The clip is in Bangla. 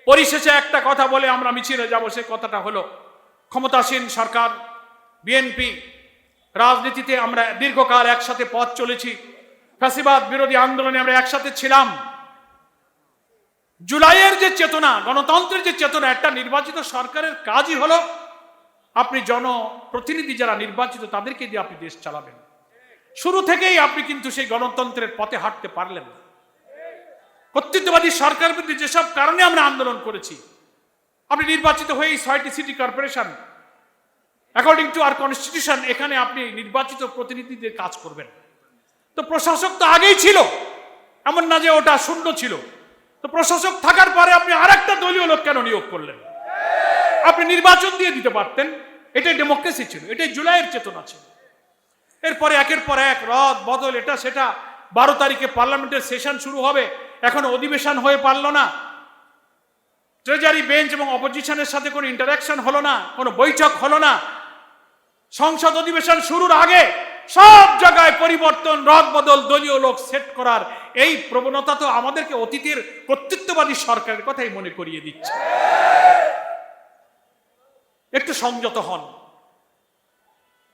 পরিশেষে একটা কথা বলে আমরা মিছিলে যাব, সে কথাটা হলো ক্ষমতাসীন সরকার বিএনপি রাজনীতিতে আমরা দীর্ঘকাল একসাথে পথ চলেছি, ফ্যাসিবাদ বিরোধী আন্দোলনে আমরা একসাথে ছিলাম। জুলাইয়ের যে চেতনা, গণতন্ত্রের যে চেতনা, একটা নির্বাচিত সরকারের কাজই হলো আপনি জনপ্রতিনিধি যারা নির্বাচিত তাদেরকে দিয়ে আপনি দেশ চালাবেন। শুরু থেকেই আপনি কিন্তু সেই গণতন্ত্রের পথে হাঁটতে পারলেন না। কর্তৃত্ববাদী সরকার বিরুদ্ধে যেসব কারণে আমরা আন্দোলন করেছি, আপনি নির্বাচিত হয়ে 6টি city corporation according to our constitution, এখানে আপনি নির্বাচিত প্রতিনিধিদের কাজ করবেন। তো প্রশাসক তো আগেই ছিল, এমন না যে ওটা শূন্য ছিল। তো প্রশাসক থাকার পরে আপনি আরেকটা দলীয় লোক কেন নিয়োগ করলেন? আপনি নির্বাচন দিয়ে দিতে পারতেন। এটাই ডেমোক্রেসি ছিল, এটাই জুলাইয়ের চেতনা ছিল। এরপরে একের পর এক রদ বদল, এটা সেটা। 12 তারিখে পার্লামেন্টের সেশন শুরু হবে, এখনো অধিবেশন হয়ে পারল না। ট্রেজারি বেঞ্চ এবং অপোজিশনের সাথে কোনো ইন্টারাকশন হলো না, কোনো বৈঠক হলো না। সংসদ অধিবেশন শুরুর আগে সব জায়গায় পরিবর্তন, রদ বদল, দলীয় লোক সেট করার এই প্রবণতা তো আমাদেরকে অতীতের কর্তৃত্ববাদী সরকারের কথাই মনে করিয়ে দিচ্ছে। একটু সংযত হন।